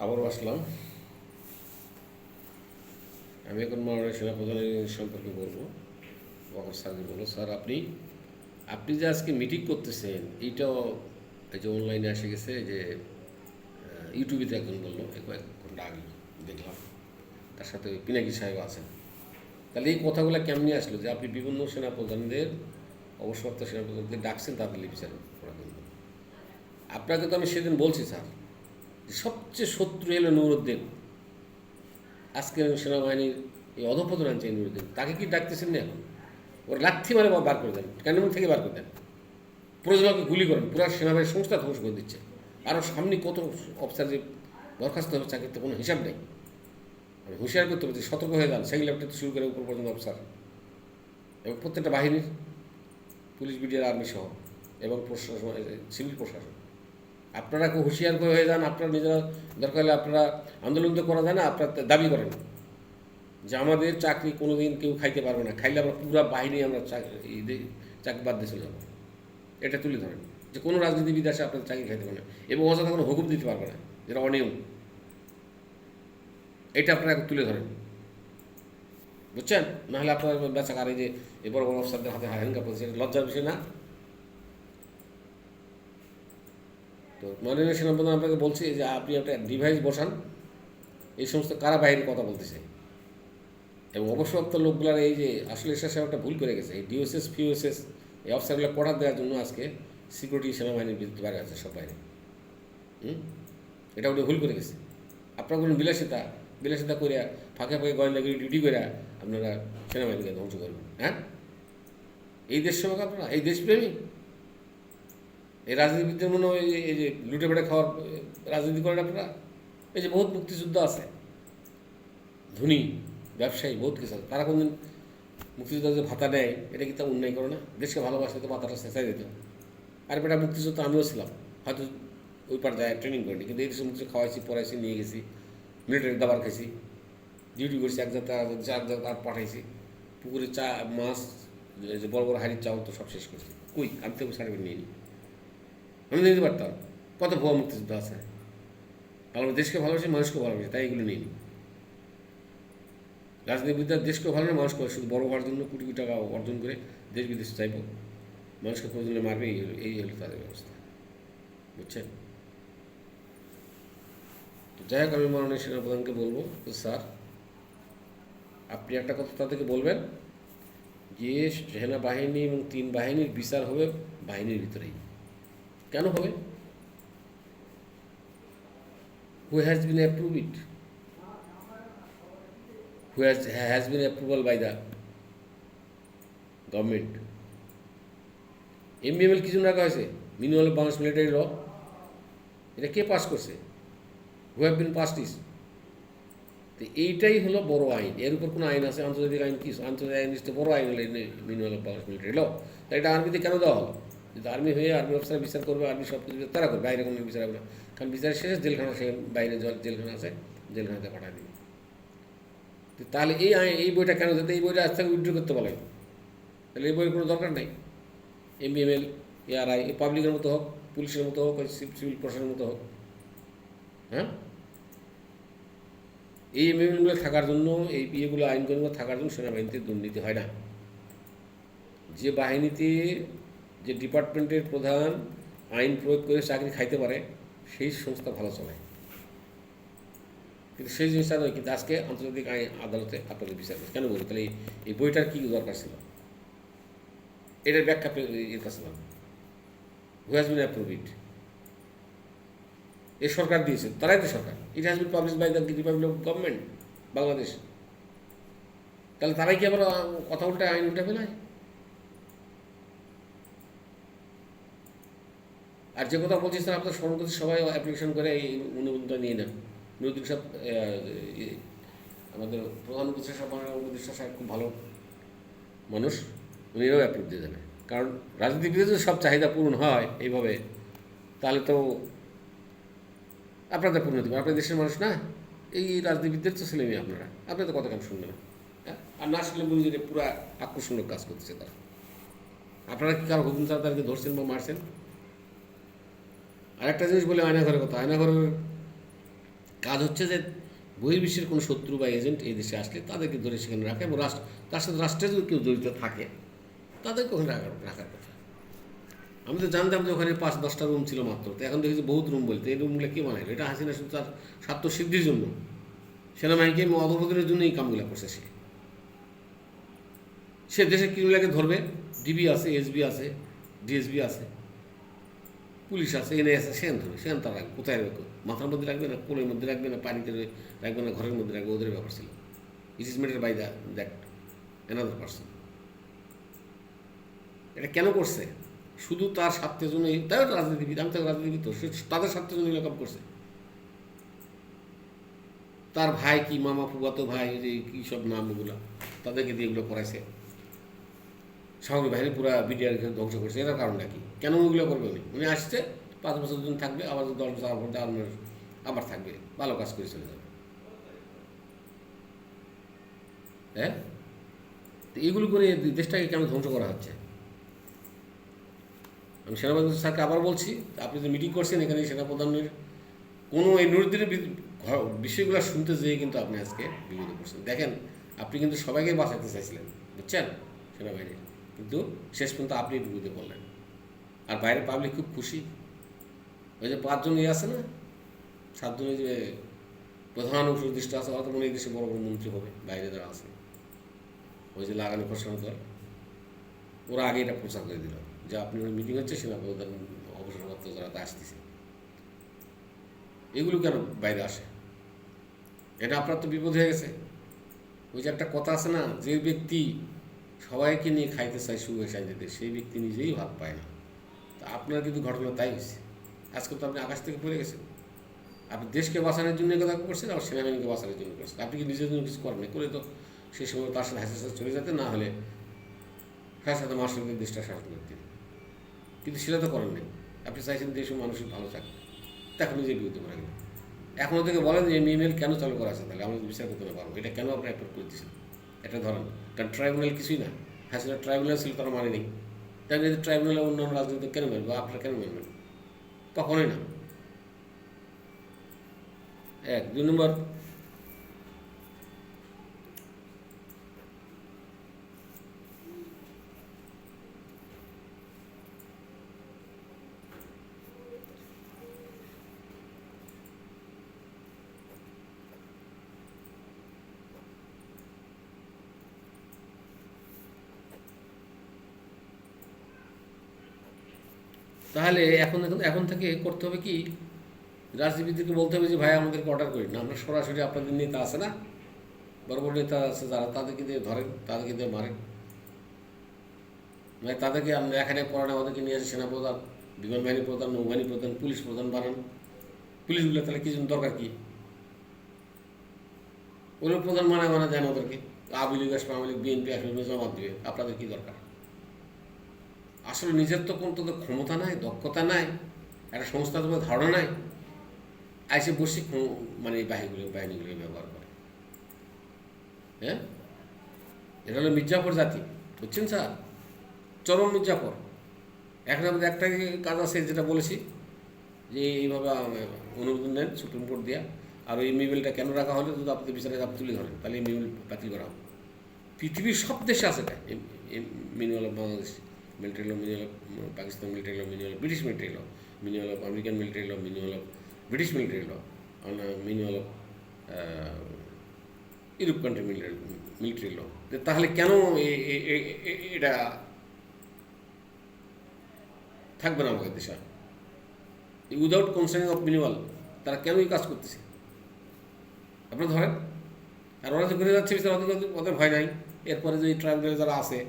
আবারও আসলাম। আমি এখন মাননীয় সেনাপ্রধানের সম্পর্কে বলবো। ওয়াকার স্যারকে বলবো, স্যার আপনি আপনি যে আজকে মিটিং করতেছেন এইটাও এই যে অনলাইনে এসে গেছে যে ইউটিউবেতে একজন বললো কয়েক ঘন্টা আগে দেখলাম, তার সাথে ওই পিনাকি সাহেব আছেন। তাহলে এই কথাগুলো কেমনি আসলো যে আপনি বিভিন্ন সেনাপ্রধানদের অবসরপ্রাপ্ত সেনাপ্রধানদের ডাকছেন তাদের বিচার করার জন্য? আপনাকে তো আমি সেদিন বলছি স্যার, যে সবচেয়ে শত্রু হলো নুরুদ্দিন। আজকে সেনাবাহিনীর এই অধঃপতন আনছে নুরুদ্দিন, তাকে কি ডাকতেছেন না? এখন ওর লাথি মারে বার করে দেন, ক্যান্টনমেন্ট থেকে বার করে দেন, প্রয়োজনকে গুলি করেন, পুরো সেনাবাহিনীর সংস্থা ধ্বংস করে দিচ্ছে। আরও সামনে কত অফিসার যে বরখাস্ত হবে চাকরিতে কোনো হিসাব নেই। আমি হুঁশিয়ার করতে পারছি, সতর্ক হয়ে যান, সেকেন্ড লেফটেন্যান্ট শুরু করে উপর পর্যন্ত অফিসার এবং প্রত্যেকটা বাহিনীর, পুলিশ, বিডিআর, আর্মি সহ এবং প্রশাসন, সিভিল প্রশাসন। আপনারা কেউ হুঁশিয়ার করে হয়ে যান। আপনারা নিজেরা দরকার হলে আপনারা আন্দোলন তো করা যায় না, আপনারা দাবি করেন যে আমাদের চাকরি কোনো দিন কেউ খাইতে পারবে না, খাইলে আমরা পুরো বাহিনী আমরা চাকরি বাদ দিয়ে চলে যাবো। এটা তুলে ধরেন যে কোনো রাজনীতিবিদ আসে আপনাদের চাকরি খাইতে পারে না এবং অযথা কোনো হুকুম দিতে পারবে না, যেটা অনিয়ম। এটা আপনারা তুলে ধরেন, বুঝছেন? নাহলে আপনার বেচা কারে যে এই বড় বড় অফিসারদের হাতে হ্যাঙ্গা পড়েছে, এটা লজ্জার বিষয় না? তো মাননীয় সেনাপ্রধান আপনাকে বলছি যে আপনি একটা ডিভাইস বসান, এই সমস্ত কারা বাহিনীর কথা বলতেছে এবং অবসরপ্রাপ্ত লোকগুলার এই যে আসলে এসে একটা ভুল করে গেছে, এই ডিওএসএস ফিওএসএস এই অফিসারগুলো কোয়ার্টার দেওয়ার জন্য আজকে সিকিউরিটি সেনাবাহিনীর বিরুদ্ধে বাইরে আছে সব বাইরে। এটা ওটা ভুল করে গেছে। আপনার কোনো বিলাসিতা বিলাসিতা করে ফাঁকে ফাঁকে গোয়েন্দাগিরি ডিউটি করে আপনারা সেনাবাহিনীকে ধ্বংস করবেন? হ্যাঁ, এই দেশ সেবক আপনারা, এই দেশপ্রেমী, এই রাজনীতিবিদদের মনে হয় এই যে লুটে বেড়ে খাওয়ার রাজনীতি করেন আপনারা। এই যে বহুত মুক্তিযুদ্ধ আছে, ধনী ব্যবসায়ী, বহুত কিছু আছে, তারা কোনদিন মুক্তিযোদ্ধা যে ভাতা নেয় এটা কি তা অন্যায় করে না? দেশকে ভালোবাসলে তো ভাতাটা চেঁচাই দিত। আর বেটা মুক্তিযোদ্ধা আমিও ছিলাম, হয়তো ওই পার যায় ট্রেনিং করিনি, কিন্তু এই দেশে মুক্তি খাওয়াইছি, পড়াইছি, নিয়ে গেছি, মিলিটারি দাবার খাইছি, ডিউটি করছি, এক জায়গা আর পাঠাইছি, পুকুরে চা মাছ, যে বড় বড় হাড়ির চাউল তো সব শেষ করছি। কই আমি তো সার্টিফিকেট নিয়ে নিই, আমি নিতে পারতাম। কত ভুয়া মুক্তিযুদ্ধ আছে। ভালো দেশকে ভালোবাসি, মানুষকে ভালোবাসি, তাই এগুলো নিই নি। রাজনীতিবিদরা দেশকে ভালো না মানুষকে শুধু বড় হওয়ার জন্য কোটি কোটি টাকা অর্জন করে দেশ বিদেশে চাইব, মানুষকে প্রয়োজনে মারবে, এই হলো তাদের ব্যবস্থা, বুঝছেন? তো যাই হোক, আমি মাননীয় সেনাপ্রধানকে বলবো যে স্যার আপনি একটা কথা তাদেরকে বলবেন যে সেনাবাহিনী এবং তিন বাহিনীর বিচার হবে বাহিনীর ভিতরেই। কেন হবে? Who has been approve it, who has been approval by the government. এমবিএমএল কিছু রাখা হয়েছে, মিনিমাম বাংলাদেশ মিলিটারি ল, এটা কে পাস করছে? Who have been pass this. তো এইটাই হলো বড় আইন। এর উপর কোনো আইন আছে? আন্তর্জাতিক আইন কি? আন্তর্জাতিক আইন নিশ্চয় বড় আইন হলো মিনিমাম বাংলাদেশ মিলিটারি ল। তাই এটা আর্মিতে কেন দেওয়া হলো? যদি আর্মি হয়ে আর্মি অফিসার বিচার করবে, আর্মি সব কিছু তারা করবে, বাইরে কোনো বিচার হবে না। কারণ বিচারের শেষে জেলখানা, সে বাইরে জেলখানা আছে, জেলখানাতে পাঠায় দিবে। তাহলে এই এই বইটা কেন যাতে এই বইটা আজ থেকে উইথড্র করতে বলে? তাহলে এই বইয়ের কোনো দরকার নেই। এমবিএমএল, এআরআই, এই পাবলিকের মতো হোক, পুলিশের মতো হোক, সিভিল প্রশাসনের মতো হোক। হ্যাঁ, এই এমবিএমএলগুলো থাকার জন্য, এই ইয়েগুলো আইনগুলো থাকার জন্য সেনাবাহিনীতে দুর্নীতি হয় না। যে বাহিনীতে, যে ডিপার্টমেন্টের প্রধান আইন প্রয়োগ করে চাকরি খাইতে পারে সেই সংস্থা ভালো চলে, কিন্তু সেই জিনিসটা নয়। কিন্তু আজকে আন্তর্জাতিক আইন আদালতে আপনাদের বিচার করছে। কেন বলবো? তাহলে এই বইটার কী দরকার ছিল? এটার ব্যাখ্যা এর কাছে পাবেন। হু হ্যাজ বিন অ্যাপ্রুভ ইট, এ সরকার দিয়েছে, তারাই তো সরকার। It has been publish by the republic of government Bangladesh. তাহলে তারাই কি আবার কথা উল্টায়, আইন উল্টা ফেলায়? আর যে কথা বলছি স্যার, আপনার স্মরণ করছি, সবাই অ্যাপ্লিকেশন করে এই অনুমোদনটা নিয়ে নেন। নদীর সব আমাদের প্রধান উপদেষ্টা সাহেব, উপদেষ্টা সাহেব খুব ভালো মানুষ, উনিও অ্যাপ্রুভ দিয়ে দেবে। কারণ রাজনীতিবিদের যদি সব চাহিদা পূরণ হয় এইভাবে, তাহলে তো আপনাদের পূর্ণ দেবেন। আপনার দেশের মানুষ না, এই রাজনীতিবিদদের তো ছেলে মেয়ে আপনারা, আপনাদের কথা কেন শুনবে না? হ্যাঁ, আর না শুনলে বুঝি যে পুরো আকর্ষণীয় কাজ করতেছে তারা। আপনারা কি কারো হুকুম ছাড়া তাদেরকে ধরছেন বা মারছেন? আর একটা জিনিস বলে, আয়নাঘরের কথা। আয়নাঘরের কাজ হচ্ছে যে বহির্বিশ্বের কোনো শত্রু বা এজেন্ট এই দেশে আসলে তাদেরকে ধরে সেখানে রাখে এবং তার সাথে রাষ্ট্রে যদি কেউ জড়িত থাকে তাদেরকে ওখানে রাখার কথা। আমি তো জানতাম যে ওখানে 5-10টা রুম ছিল মাত্র, তো এখন দেখি যে বহুত রুম বলতে এই রুমগুলো কে বানাইল? এটা হাসিনা শুধু তার স্বার্থ সিদ্ধির জন্য, সেনাবাহিনীকে অধপতনের জন্য এই কামগুলো করছে। সে দেশে ক্রিমিনালকে ধরবে, ডিবি আছে, এসবি আছে, ডিএসবি আছে, পুলিশ আছে, এনআই আছে, সেখানে ধরবে, সেখানে তারা রাখবে। কোথায় রাখবে? মাথার মধ্যে রাখবে না, কোলের মধ্যে রাখবে না, পানিতে রাখবে না, ঘরের মধ্যে রাখবে, ওদের ব্যাপার ছিল। It is mated by that another person. এটা কেন করছে? শুধু তার স্বার্থের জন্যই। তাই তো রাজনীতিবিদ, আমি তো রাজনীতিবিদ, তো সে তাদের স্বার্থের জন্য এরকম করছে। তার ভাই কি মামা ফুফাতো ভাই, যে কী সব নাম ওগুলো, তাদেরকে দিয়ে এগুলো করাইছে। সামরিক বাহিনী পুরো বিডিআর ধ্বংস করছে। এটার কারণটা কি? কেন ওইগুলো করবে? উনি আসছে 5 বছর জন্য থাকবে, আবার 10 বছর আবার থাকবে, ভালো কাজ করে চলে যাবে। হ্যাঁ, তো এইগুলো করে দেশটাকে কেন ধ্বংস করা হচ্ছে? আমি সেনাবাহিনী স্যারকে আবার বলছি, আপনি যে মিটিং করছেন এখানে সেনাপ্রধানের কোনো এই নুরুদ্দিনের বিষয়গুলো শুনতে যেয়ে কিন্তু আপনি আজকে বিপদে পড়ছেন। দেখেন, আপনি কিন্তু সবাইকে বাঁচাতে চাইছিলেন, বুঝছেন, সেনাবাহিনীর, কিন্তু শেষ পর্যন্ত আপনি বিপদে পড়লেন। আর বাইরের পাবলিক খুব খুশি। ওই যে 5 জন আছে না, 7 জনে যে প্রধান উপদেষ্টা আছে, অত মনে এই দেশে বড় বড় মন্ত্রী হবে, বাইরে যারা আছে, ওই যে লাগানো খসানো দল, ওরা আগে এটা প্রচার করে দিল যে আপনি ওই মিটিং হচ্ছে, সেনাপ্রধান অবসরপ্রাপ্ত যারা তা আসতেছে। এগুলো কেন বাইরে আসে? এটা আপনার তো বিপদ হয়ে গেছে। ওই যে একটা কথা আছে না, যে ব্যক্তি সবাইকে নিয়ে খাইতে চায় সুখে শান্তিতে, সেই ব্যক্তি নিজেই ভাত পায় না। তা আপনার কিন্তু ঘটনা তাই হয়েছে। আজকে তো আপনি আকাশ থেকে পড়ে গেছেন। আপনি দেশকে বাঁচানোর জন্য কথা করছেন, আবার সেনাবাহিনীকে বাঁচানোর জন্য করছেন। আপনি কি নিজের জন্য কিছু করেন না? করে তো সেই সময় তার সাথে হাসি চলে যেতে, না হলে তার সাথে মাস্টারদের দেশটা শাসন করতেন। কিন্তু সেটা তো করেন নাই। আপনি চাইছেন দেশের মানুষের ভালো থাকবে, তখন নিজের বিরুদ্ধে করে গেলেন। এখন ওদেরকে বলেন যে এমএল কেন চালু করা আছে, তাহলে আমরা বিচার করতে পারবো এটা কেন আপনি অ্যাপ্রুভ করে দিচ্ছেন, এটা ধরেন। কারণ ট্রাইব্যুনাল কিছুই না, হাসিনা ট্রাইব্যুনাল ছিল, তারা মানে নেই। তাই যদি ট্রাইব্যুনালে অন্যান্য রাজনীতি কেন মানবে, আপনারা কেন মানবেন? কখনোই না। 2 নম্বর, তাহলে এখন এখন এখন থেকে করতে হবে কি, রাজনীতিবিদকে বলতে হবে যে ভাই আমাদেরকে অর্ডার করি না, আমরা সরাসরি আপনাদের নেতা আছে না, বড় বড় নেতা আছে যারা, তাদেরকে দিয়ে ধরেন, তাদেরকে দিয়ে মারেন। মানে তাদেরকে আপনি এখানে পড়ান, আমাদেরকে নিয়ে আসে সেনাপ্রধান, বিমান বাহিনী প্রধান, নৌবাহিনী প্রধান, পুলিশ প্রধান বানান। পুলিশগুলো তাহলে কি জন্য দরকার কি? ওগুলো প্রধান মানা যায় না ওদেরকে। আওয়ামী লীগ আসবে, আওয়ামী লীগ, বিএনপি আসবে, জমা দিবে, আপনাদের কী দরকার? আসলে নিজের তো কোনো তো ক্ষমতা নাই, দক্ষতা নাই, একটা সংস্থার তোমার ধারণা নাই, আইসে বসে মানে এই বাহিনীগুলো ব্যবহার করে। হ্যাঁ, এটা হলো মির্জাফর জাতি, বুঝছেন স্যার, চরম মির্জাফর। এখন আমাদের একটা কাজ আছে, যেটা বলেছি যে এইভাবে অনুমোদন নেন সুপ্রিম কোর্ট দেওয়া। আর ওই মিমেলটা কেন রাখা হলো, যদি আপনাদের বিচারে আপনি তুলে ধরেন, তাহলে এই মিমেল বাতিল করা হবে। পৃথিবীর সব দেশে আছে এটা, minimal of Bangladesh military law, minimal of Pakistan military law, minimal of British military law, minimal of American military law, minimal of British military law, minimal of Europe country military law. তাহলে কেন এটা থাকবে না আমাদের দেশে? উইদাউট কনসার্নিং অফ মিনিমাল তারা কেন এই কাজ করতেছে আপনারা ধরেন। আর ওরা যে ঘুরে যাচ্ছে বিচার, ওদের ভয় নাই। এরপরে যে ট্রাইব্যুনালে যারা আছে,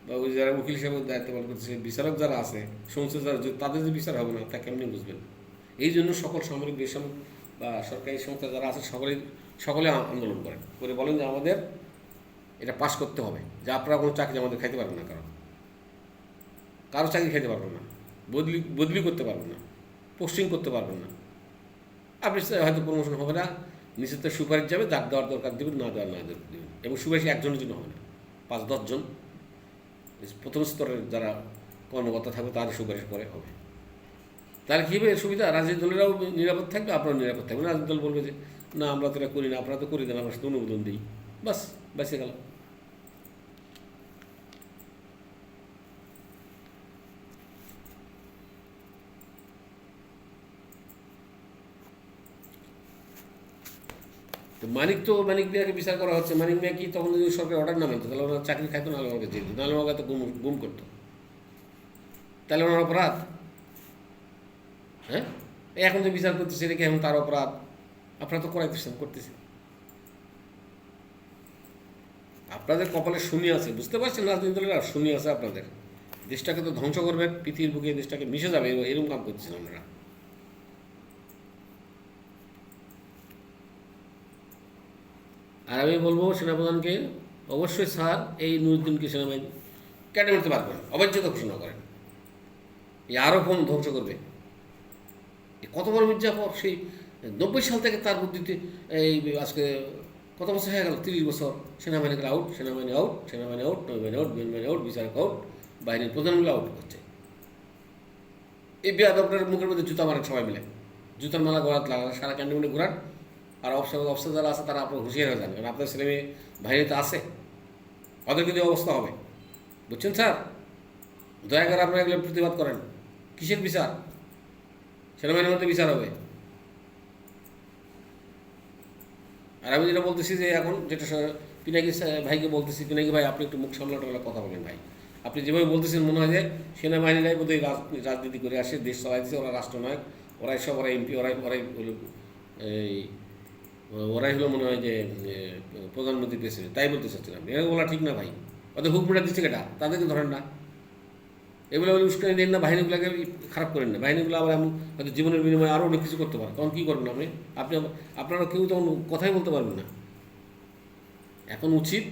বা ওই যারা উকিল হিসাবে দায়িত্ব পালন করতেছে, বিচারক যারা আছে, সংসদ যারা, তাদের যে বিচার হবে না, তা কেমনি বুঝবেন? এই জন্য সকল সামরিক বেসামরিক বা সরকারি সংস্থা যারা আছে, সকলে আন্দোলন করেন, করে বলেন যে আমাদের এটা পাস করতে হবে, যে আপনারা কোনো চাকরি আমাদের খাইতে পারবেন না, কারো চাকরি খাইতে পারবেন না, বদলি করতে পারবেন না, পোস্টিং করতে পারবেন না। আপনি হয়তো প্রমোশন হবে না, নিচের তো সুপারিশ যাবে, যাক দেওয়ার দরকার দেবেন, না দেবেন। এবং সুপারিশ একজনের জন্য হবে না, 5-10 জন প্রথম স্তরের যারা কর্মকর্তা থাকবে তাদের সুপারিশ পরে হবে। তাহলে কী হবে সুবিধা, রাজনৈতিক দলেরাও নিরাপদ থাকবে, আপনারাও নিরাপদ থাকবে। রাজনৈতিক দল বলবে যে না আমরা তো এটা করি না, আপনারা তো করে দেন, আমরা শুধু অনুমোদন দিই, বাস বেঁচে গেল। তো মানিক মিয়াকে বিচার করা হচ্ছে। মানিক মিয়া কি তখন যদি সরকার অর্ডার না মানতো তাহলে ওনার চাকরি খাইতো, নাহলে আমাকে যেত, নাহলে আমাকে তো গুম করতো, তাহলে ওনার অপরাধ? হ্যাঁ, এখন যে বিচার করতেছে এটা কি এখন তার অপরাধ? আপনারা তো করাইতেছেন, করতেছেন। আপনাদের কপালে শূন্য আছে, বুঝতে পারছেন? রাজনৈতিক দলের আর শূন্য আছে আপনাদের। দেশটাকে তো ধ্বংস করবেন, পৃথিবীর বুকে দেশটাকে মিশে যাবে, এরকম কাম করতেছেন আপনারা। আর আমি বলবো সেনাপ্রধানকে, অবশ্যই স্যার এই নুরুদ্দিনকে সেনাবাহিনী কেটে মারতে পারবেন, অবাধ্যতা ঘোষণা করেন। এই আরও কোন ধ্বংস করবে, কত বড় মির্জাফর, সেই 90 সাল থেকে তার বুদ্ধিতে এই আজকে কত বছর হয়ে গেল, 30 বছর। সেনাবাহিনীকে আউট, সেনাবাহিনী আউট, সেনাবাহিনী আউট, নৌবাহিনী আউট, বিমানবাহিনী আউট, বিচারক আউট, বাহিনীর প্রধানগুলো আউট করছে। এই বেয়াদবটার মুখের মধ্যে জুতা মারেন সবাই মিলে, জুতার মালা গলাত লাগান, সারা ক্যান্টনমেন্টে ঘোরান। আর অফিসার যারা আছে তারা আপনার হুঁশিয়ার হয়ে যান, কারণ আপনার ছেলে মেয়ে বাহিনীতে আছে, ওদের কিন্তু অবস্থা হবে, বুঝছেন স্যার? দয়া করে আপনারা এগুলো প্রতিবাদ করেন। কিসের বিচার? সেনাবাহিনীর মধ্যে বিচার হবে। আর আমি যেটা বলতেছি যে এখন যেটা পিনাকি ভাইকে বলতেছি, পিনাকি ভাই আপনি একটু মুখ সামলাটা কথা বলেন ভাই। আপনি যেভাবে বলতেছেন মনে হয় যে সেনাবাহিনীরাই বোধহয় রাজনীতি করে আসে, দেশ চালাইতেছে, ওরা রাষ্ট্রনায়ক, ওরাই সব, ওরা এমপি, ওরাই ওরাই এই ওরাই হলো মনে হয় যে প্রধানমন্ত্রী, প্রেসিডেন্ট, তাই বলতে চাচ্ছেন আপনি। এরকম বলা ঠিক না ভাই। ওদের হুকুমটা দিচ্ছে কেটা? তাদেরকে ধরেন না, এগুলো বলে উস্কানি দেন না, বাহিনীগুলোকে খারাপ করেন না। বাহিনীগুলো আবার এমন হয়তো জীবনের বিনিময়ে আরও অনেক কিছু করতে পারে, তখন কী করবেন আপনি? আপনারা কেউ তখন কথাই বলতে পারবেন না। এখন উচিত